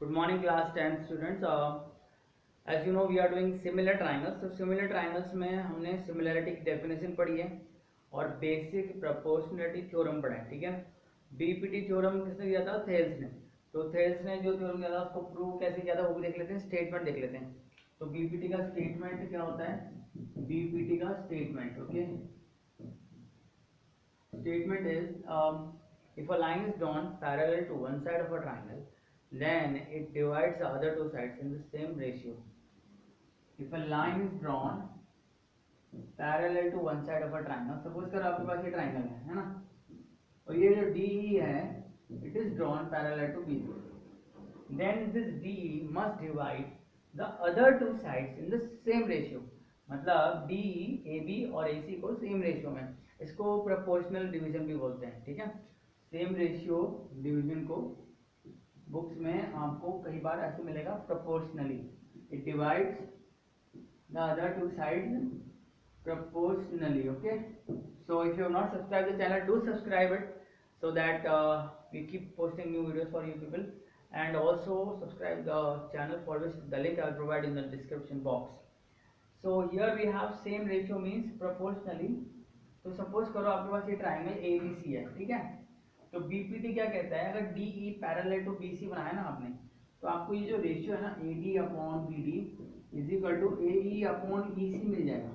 Good morning, class 10 students. As you know, we are doing similar triangles. So similar triangles में हमने similarity की definition पढ़ी है और basic proportionality theorem पढ़ा है, ठीक है। BPT theorem किसने दिया था? थेल्स ने। तो थेल्स ने जो theorem दिया था उसको प्रूव कैसे किया था वो भी देख लेते हैं, स्टेटमेंट देख लेते हैं। तो BPT का स्टेटमेंट क्या होता है? BPT का statement, okay. Statement is if a line is drawn parallel to one side of a triangle, then it divides the other two sides in the same ratio. If a line is drawn parallel to one side of a triangle, suppose करो आपके पास ये triangle है ना, और ये जो DE है, it is drawn parallel to BC. Then this DE must divide the other two sides in the same ratio. मतलब DE AB और AC को सेम रेशियो में, इसको प्रोपोर्शनल डिवीजन भी बोलते हैं, ठीक है। सेम रेशियो डिवीजन को बुक्स में आपको कई बार ऐसे मिलेगा proportionally, it divides the other two sides proportionally, okay. So if you have not subscribed the channel, do subscribe it so that we keep posting new videos for you people, and also subscribe the channel for which the link I will provide in the description box. So here we have same ratio means proportionally. तो suppose करो आपके पास ये triangle ABC है, ठीक है। तो BPT क्या कहता है, अगर DE पैरेलल टू BC बनाया ना आपने, तो आपको ये जो रेशियो है ना AD upon BD is equal to AE upon EC मिल जाएगा,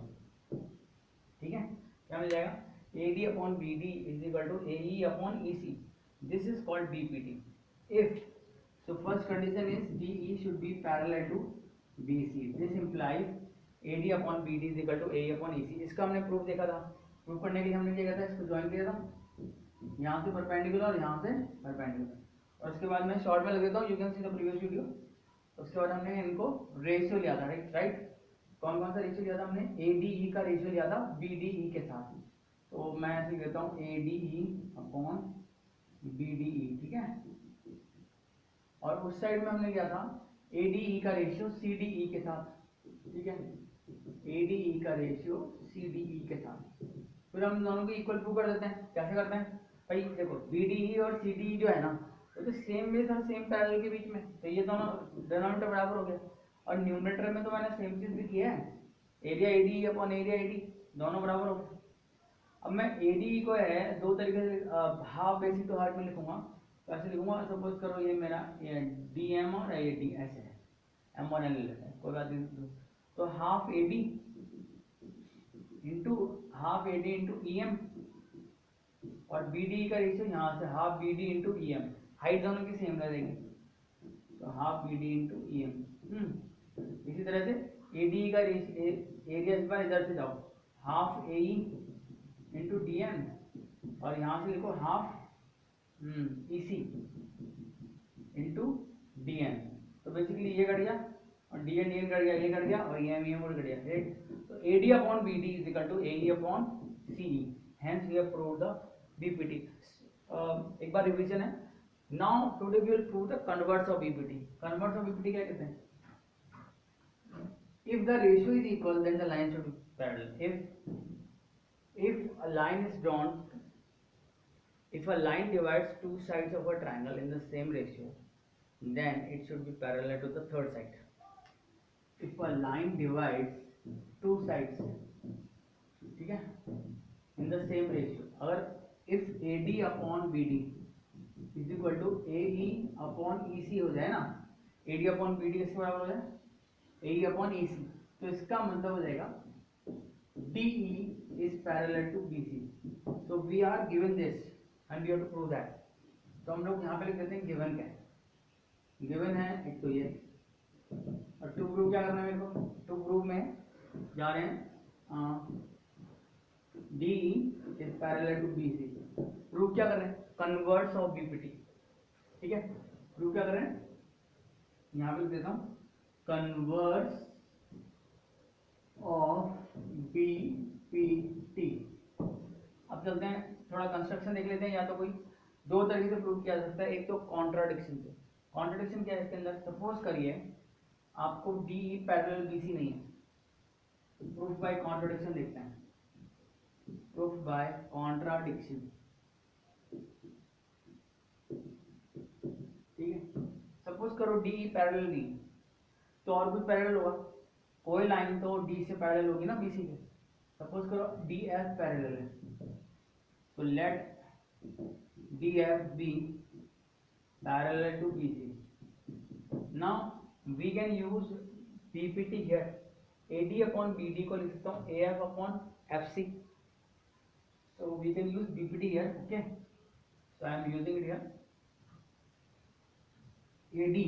ठीक है। क्या मिल जाएगा? AD upon BD is equal to AE upon EC. This is called BPT. If so first condition is DE should be parallel to BC. This implies AD upon BD is equal to AE upon EC. इसका हमने proof देखा था। Proof करने के लिए हमने क्या किया था, इसको ज्वाइन किया था, यहाँ से परपेंडिकुलर और यहाँ से परपेंडिकुलर, और उसके बाद मैं शॉर्ट में लग देता हूँ, you can see the previous video. उसके बाद हमने इनको रेशियो लिया था, राइट। कौन कौन सा रेशियो लिया था हमने? ADE का रेशियो लिया था BDE के साथ। तो मैं ऐसे कहता हूँ ADE अपॉन BDE, ठीक है। और उस साइड में हमने लिया था ADE का रेशियो CDE के साथ, ठीक है। ADE का रेशियो CDE के साथ, फिर हम दोनों को इक्वल प्रूव कर देते हैं। कैसे करते हैं भाई? देखो BDE और CDE जो है ना, तो सेम बेस और सेम पैरेलल के बीच में, तो ये दोनों डिनोमिनेटर बराबर हो गया, और न्यूमरेटर में तो मैंने सेम चीज भी किया है, area ADE upon area AD दोनों बराबर हो गए। अब मैं ADE को है दो तरीके से हाफ बेसिक टू हार्ट में लिखूंगा। तो ऐसे लिखूंगा, सपोज करो ये मेरा DM और ये D ऐसे है, M1N लेते हैं, कोई बात नहीं। तो half AD into half AD into EM, और BDE का रेशियो यहाँ से half BD into EM, height दोनों की सेम रहेगी, तो हाफ BD इंटू EM। इसी तरह से ADE का एरिया इस बार इधर से जाओ, हाफ AE इंटू DN, और यहाँ से लिखो हाफ EC इंटू DN। तो बेसिकली ये कट गया, और DN DN कट गया, ये कट गया, और EM EM और कट गया, राइट। तो AD upon BD is equal to AE upon CE, hence we have proved the BPT। एक बार रिवीजन है। Now today we will prove the converse of BPT। Converse of BPT क्या कहते हैं? If the ratio is equal, then the line should be parallel. If a line is drawn, if a line divides two sides of a triangle in the same ratio, then it should be parallel to the third side. If a line divides two sides, ठीक है, in the same ratio, अगर if AD upon BD is equal to AE upon EC हो जाए ना, AD upon BD किसके बराबर हो जाए? AE upon EC, तो इसका मतलब हो जाएगा DE is parallel to BC. So we are given this and we have to prove that. तो हम लोग यहाँ पे लिख देते हैं गिवन क्या है। गिवन है एक तो ये, और टू प्रूव क्या करना है मेरे को? टू प्रूव में जा रहे हैं DE is parallel to BC। Prove क्या कर रहे हैं? कन्वर्स ऑफ BPT, ठीक है। प्रूव क्या कर रहे हैं? यहाँ पे लिख देता हूँ कन्वर्स ऑफ BPT। अब चलते हैं थोड़ा कंस्ट्रक्शन देख लेते हैं। या तो कोई दो तरीके से प्रूव किया जा सकता है, एक तो कॉन्ट्राडिक्शन से। कॉन्ट्राडिक्शन क्या है इसके अंदर? सपोज करिए आपको DE पैरेलल BC नहीं है, तो प्रूफ बाय कॉन्ट्राडिक्शन देखते हैं। प्रूफ बाय कॉन्ट्राडिक्शन, ठीक है। सपोज सपोज करो डी पैरेलल डी, तो और भी पैरेलल होगा, कोई लाइन तो डी से पैरेलल होगी ना बीसी के। सपोज करो डी एफ पैरेलल है, तो let D F B parallel to BC. Now we can use BPT here, AD upon BD को लिख सकता हूँ AF upon FC, so we can use BPT here, okay, so I am using it here, AD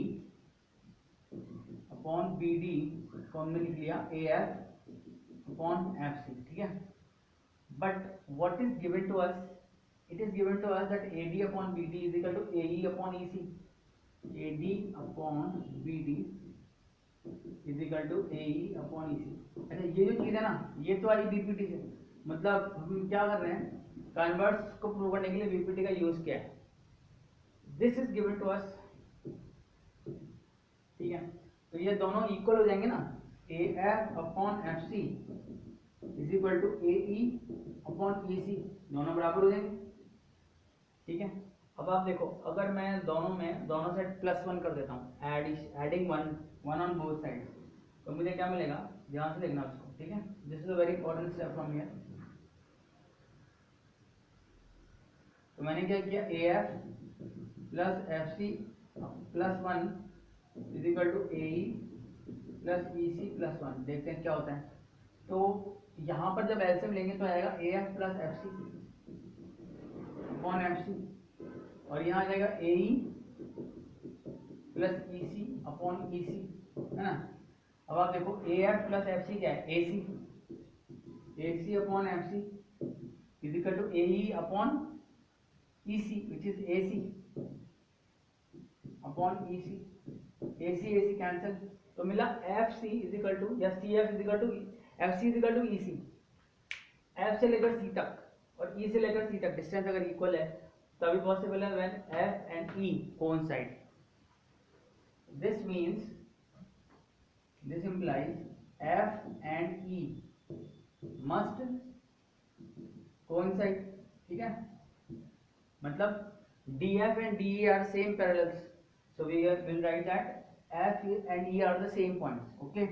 upon BD को हमने लिख लिया AF upon FC, ठीक है। But what is given to us, it is given to us that AD upon BD is equal to AE upon EC, AD upon BD is equal to AE upon EC। अच्छा ये जो चीज़ है ना, ये तो आई BPT से, मतलब हम क्या कर रहे हैं, कन्वर्स को प्रूव करने के लिए बीपीटी का यूज किया है। This is given to us, ठीक है, तो ये दोनों इक्वल हो जाएंगे ना, AF upon FC is equal to AE upon EC, दोनों बराबर हो जाएंगे, ठीक है। अब आप देखो, अगर मैं दोनों साइड +1 कर देता हूँ, adding one on both side, तो मुझे क्या मिलेगा, ध्यान से देखना उसको, ठीक है। This is a very important step from here. तो मैंने क्या किया, AF plus FC +1 is equal to AE plus EC +1। देखते हैं क्या होता है। तो यहाँ पर जब एलसीएम लेंगे तो आएगा AF plus FC upon FC, और यहाँ आ जाएगा AE plus EC upon EC, है ना। अब आप देखो AF प्लस FC क्या है, AC upon FC is equal to AE upon EC which is AC upon EC, AC cancel, तो मिला FC इज इक्वल टू, या CF is equal to FC is equal to EC। F से लेकर C तक और E से लेकर C तक डिस्टेंस अगर इक्वल है तभी पॉसिबल है when F and E coincide. This means, this implies F and E must coincide, ठीक है। मतलब DF and DE are same parallels, so we will write that F and E are the same points, okay.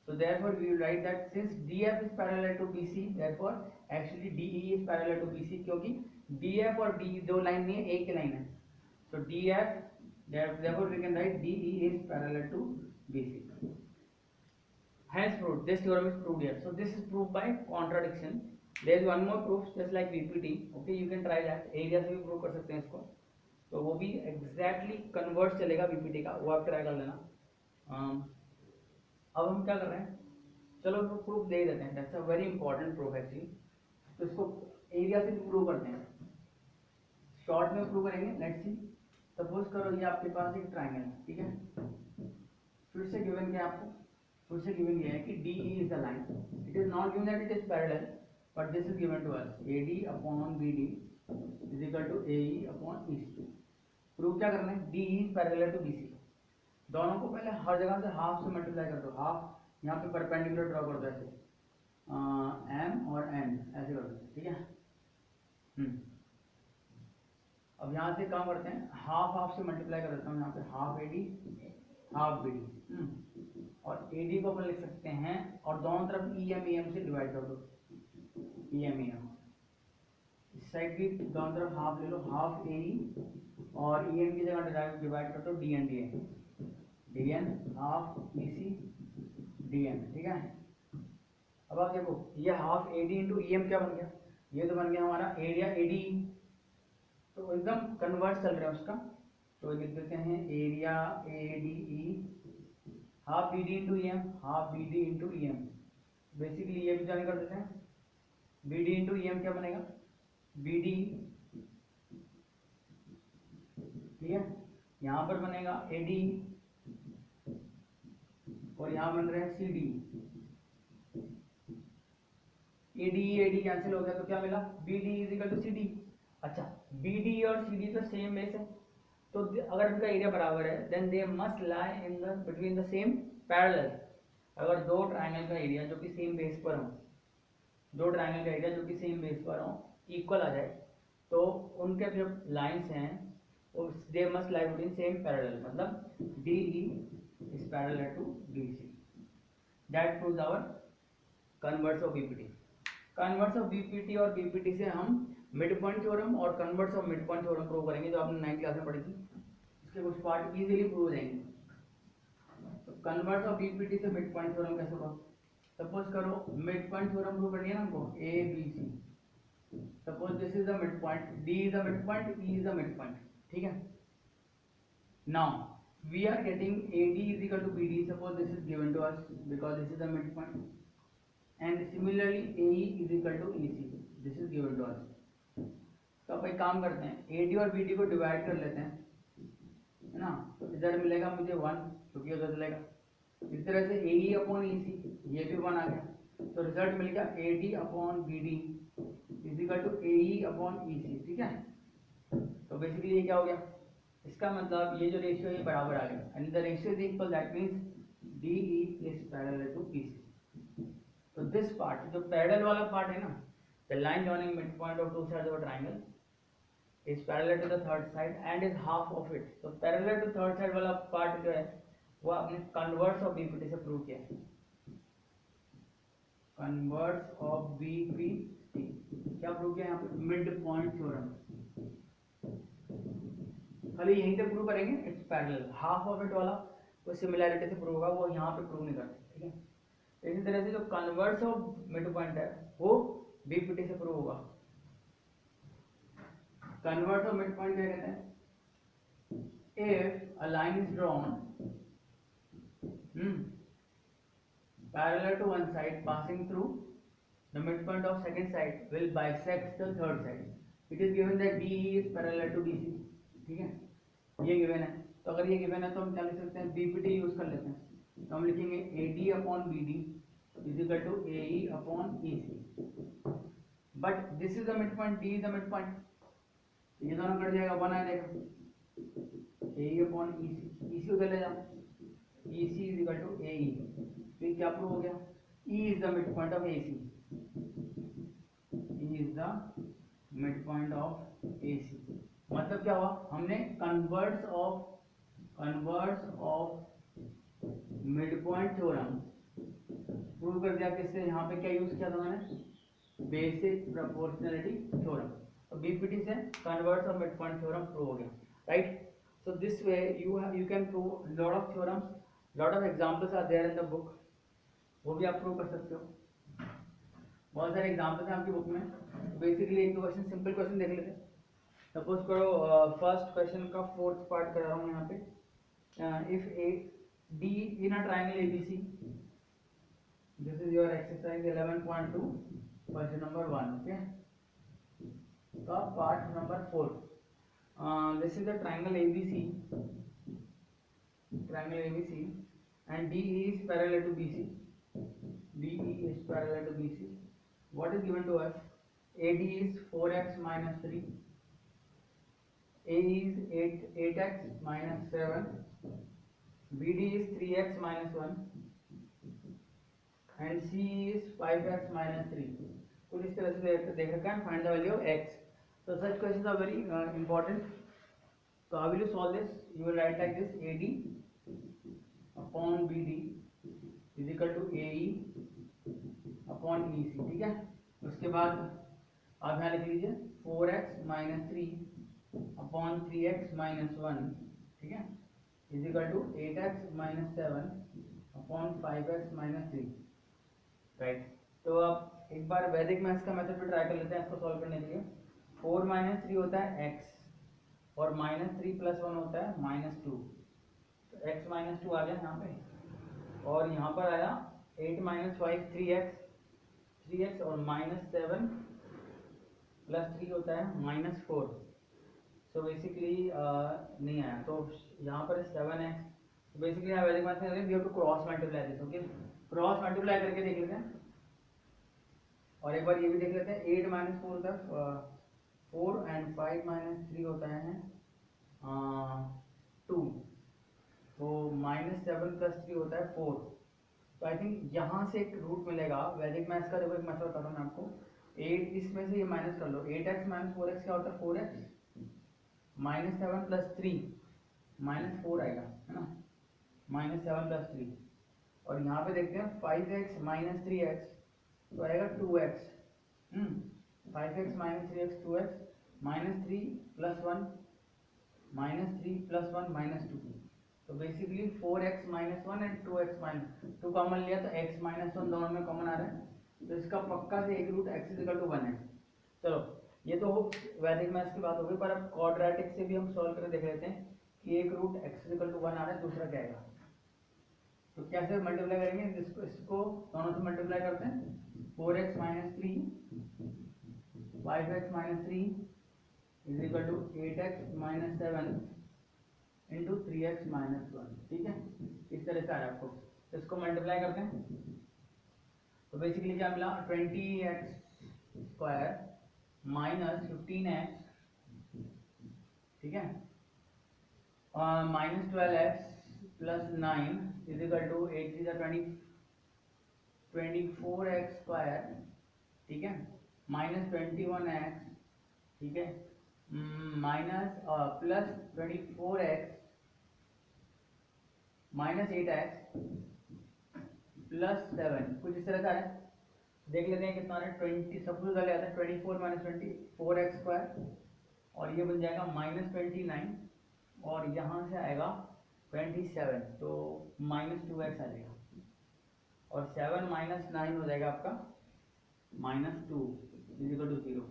So therefore we will write that since DF is parallel to BC, therefore actually DE is parallel to BC, क्योंकि DF और DE दो line नहीं है, एक ही line है। So DF, therefore we can write DE is parallel to BC. Hence proved, this theorem is proved here. So this is proved by contradiction. There is one more proof just like VPT, okay, you can try that, area से भी prove कर सकते हैं इसको, तो वो भी exactly converse चलेगा VPT का, वो आप ट्राई कर लेना। अब हम क्या कर रहे हैं, चलो प्रूफ दे देते हैं, that's a very important proof actually. तो इसको एरिया से भी प्रूव करते हैं, शॉर्ट में प्रूव करेंगे। लेट्स सी, सपोज करो ये आपके पास एक ट्राइंगल है, ठीक है। फिर से गिवन क्या आपको, फिर से गिवन ये है कि DE is the line, it is not given that it is parallel, but this is given to us, AD upon BD is equal to AE upon EC। Prove क्या करना है, DE is parallel to BC, दोनों को पहले हर जगह से half से multiply कर दो, हाफ यहाँ पे परपेंडिकुलर ड्रॉ कर दो ऐसे, M और N ऐसे कर दो, ठीक है। अब यहाँ से काम करते हैं, हाफ से मल्टीप्लाई कर देता हूँ, यहाँ पे हाफ AD हाफ BD, और AD को अपन लिख सकते हैं, और दोनों तरफ EM से डिवाइड कर दो, EM इस साइड की दोनों तरफ हाफ ले लो, हाफ AE, और EM की जगह डिवाइड कर दो DN हाफ EC DN, ठीक है। अब आप देखो ये हाफ AD इंटू EM क्या बन गया, ये तो बन गया हमारा एरिया ADE, तो एकदम कन्वर्ट चल रहा है उसका, तो लिख देते हैं area ADE half BD into EM, half BD into EM, basically ये भी जान कर देते हैं, BD इंटू EM क्या बनेगा, BD, ठीक है। यहाँ पर बनेगा ADE और यहाँ बन रहे हैं CD, AD कैंसिल हो गया तो क्या मिला, BD is equal to CD। अच्छा BD और CD तो सेम बेस है, तो अगर इनका एरिया बराबर है then they must lie in the between the same parallel. अगर दो ट्रायंगल का एरिया जो कि सेम बेस पर हो, दो ट्रायंगल का एरिया जो कि सेम बेस पर हो इक्वल आ जाए, तो उनके जो लाइंस हैं they must lie between same parallel, मतलब D E is parallel to D C. That proves our converse of BPT. Converse of BPT और बीपीटी से हम मिड पॉइंट थ्योरम और converse of mid point theorem prove करेंगे, जो आपने 9th class में पढ़ी थी. इसके कुछ पार्ट इजीली प्रूव हो जाएंगे. तो कन्वर्स ऑफ बीपीटी से मिड पॉइंट थ्योरम कैसे होगा? सपोज करो मिड पॉइंट थ्योरम प्रूव करनी है ना हमको, A B C. Suppose this is the mid point, D is the mid point, E is the mid point. ठीक है. Now we are getting AD is equal to BD. Suppose this is given to us because this is the midpoint, and similarly AE is equal to EC. This is given to us. तो अब एक काम करते हैं, AD और BD को divide कर लेते हैं, है ना. तो इधर मिलेगा मुझे 1, क्योंकि उधर चलेगा. इस तरह से AE अपॉन EC, ये भी 1 आ गया. तो रिजल्ट मिल गया AD upon BD is equal to AE upon EC. ठीक है. तो बेसिकली ये क्या हो गया? इसका मतलब ये जो रेशियो है ये बराबर आ गया, and the ratio is equal, that means DE is parallel to BC. तो दिस पार्ट, जो पैरेलल वाला पार्ट है ना, the line joining mid point of two sides of a triangle is parallel to the third side and is half of it. तो parallel to third side वाला part जो है वो आपने कन्वर्स ऑफ बीपीटी से prove किया है. Converse of BPT क्या प्रूव किया यहाँ पे? Mid point theorem. खाली यहीं तक प्रूव करेंगे, it's parallel. Half of it वाला वो सिमिलैरिटी से प्रूव होगा, वो यहाँ पे प्रूव नहीं करते. ठीक है. इसी तरह से जो कन्वर्स ऑफ मिड पॉइंट है वो बीपीटी से प्रूव होगा. कन्वर्स ऑफ मिड पॉइंट क्या कहते हैं? If a line is drawn parallel to one side passing through the mid point of second side will bisect the third side. It is given that DE is parallel to BC. ठीक है. ये given है. तो अगर ये given है तो हम क्या लिख सकते हैं? बीपीटी यूज कर लेते हैं. तो हम लिखेंगे AD upon BD is equal to AE upon EC. But this is the mid point, D is the mid point, ये दोनों कट जाएगा, 1 आ जाएगा. AE अपॉन EC उधर ले जाओ, EC is equal to AE. तो ये क्या प्रूव हो गया? E is the mid point of AC. E is the mid point of AC. मतलब क्या हुआ? हमने converse of mid point theorem prove कर दिया. किससे? यहाँ पे क्या यूज किया था मैंने? Basic proportionality theorem. तो बीपीटी से converse of mid point theorem prove हो गया. Right. So this way you can prove lot of theorems. Lot of examples are there in the book. वो भी आप प्रूव कर सकते हो. बहुत सारे एग्जांपल्स हैं आपकी बुक में. बेसिकली एक दो क्वेश्चन, सिंपल क्वेश्चन देख लेते हैं. सपोज करो फर्स्ट क्वेश्चन का 4th पार्ट कर रहा हूँ यहाँ पे. If AD in a triangle ABC, this is your exercise 11.2 question number 1. Okay. का part number 4. This is the triangle ABC and DE is parallel to BC. DE is parallel to BC. What is given to us? AD is 4x minus 3. AE is 8x minus 7. BD is 3x minus 1. And CE is 5x minus 3. कुछ इस तरह से देख रखा है. Find the value of x. So such questions are very important. So how will you solve this? You will write like this: AD upon BD is equal to AE upon EC. ठीक है. उसके बाद आप यहाँ लिख लीजिए 4x minus 3 upon 3x minus 1. ठीक है. is equal to 8x minus 7 upon 5x minus 3. Right. तो अब एक बार वैदिक मैथ्स का मेथड पे ट्राई कर लेते हैं इसको सॉल्व करने के लिए. 4 minus 3 होता है x और minus 3 plus 1 होता है minus 2. तो x minus 2 आ गया यहाँ पे, और यहाँ पर आया 8 minus 5 3x और minus 7 plus 3 होता है minus 4. सो बेसिकली नहीं आया, तो यहाँ पर 7x. बेसिकली यहाँ वैदिक मैथ्स में we have to cross multiply this. Okay. Cross multiply करके देख लेते हैं, और एक बार ये भी देख लेते हैं. 8 minus 4 होता है 4 and 5 minus 3 होता है 2. तो minus 7 plus 3 होता है 4. तो आई थिंक यहाँ से एक रूट मिलेगा वैदिक मैथ्स का. देखो एक मैथड बताता हूँ मैं आपको. 8 इसमें से ये माइनस कर लो. 8x minus 4x क्या होता है? 4x -7 + 3 -4 आएगा, है ना, -7 + 3। और यहाँ पे देखते हैं 5x - 3x तो आएगा 2x। 5x - 3x 2x, -3 + 1 -3 + 1 -2। तो basically 4x - 1 and 2x - 2 common लिया तो x - 1 दोनों में कॉमन आ रहा है, तो इसका पक्का से एक रूट x = 1 है। चलो ये तो वैदिक मैथ्स की बात हो गई, पर अब क्वाड्रेटिक से भी हम सॉल्व करके देख लेते हैं कि एक रूट x = 1 आ रहा है, दूसरा क्या आएगा। तो कैसे मल्टीप्लाई करेंगे, इसको दोनों से मल्टीप्लाई करते हैं। 4x - 3 5x - 3 = 8x - 7 into 3x - 1। ठीक है, इस तरह से आया आपको, तो इसको मल्टीप्लाई करते हैं। तो बेसिकली क्या मिला, 20x² - 15x, ठीक है, -12x + 9 = 8 × 20 24x², ठीक है, -21x, ठीक है, माइनस प्लस 24x -8x + 7, कुछ इस तरह का है। देख लेते हैं कितना है, 20 सब कुछ डाले जाता है, 24 - 24x², और ये बन जाएगा -29, और यहाँ से आएगा 27, तो -2x आ जाएगा, और 7 - 9 हो जाएगा आपका -2 = 0,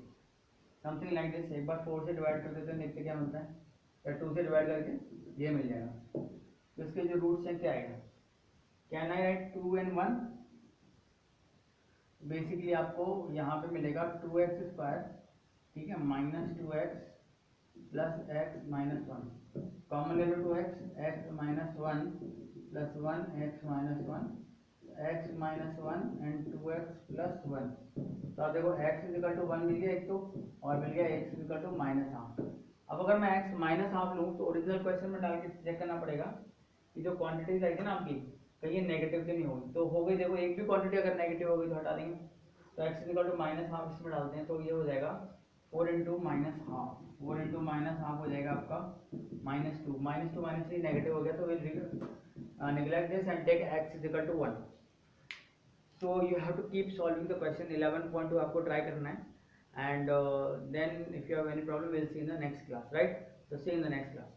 समथिंग लाइक दिस। एक बार 4 से डिवाइड कर देते हैं, देखते क्या मिलता है, या 2 से डिवाइड करके ये मिल जाएगा। तो इसके जो रूट्स हैं क्या आएगा, can I right 2 and 1। Basically आपको यहाँ पे मिलेगा 2x², ठीक है, -2x + x - 1, कॉमन ले लो 2x, x - 1 + 1 x - 1, x - 1 and 2x + 1। तो आप देखो x = 1 मिल गया एक तो, और मिल गया x = -½ अब अगर मैं x -½ लूँ तो ओरिजिनल क्वेश्चन में डाल के चेक करना पड़ेगा कि जो क्वांटिटीज आई थी ना आपकी, कहीं ये नेगेटिव तो नहीं होगी। तो हो गई, देखो एक भी क्वांटिटी अगर नेगेटिव हो गई तो हटा देंगे। तो x = -½ इसमें डालते हैं, तो ये हो जाएगा 4 × -½ 4 × -½ हो जाएगा आपका -2 -3 नेगेटिव हो गया, तो will neglect this and take x = 1। so you have to keep solving the question। 11.2 आपको ट्राई करना है, and then if you have any problem we'll see in the next class, right? So see you in the next class।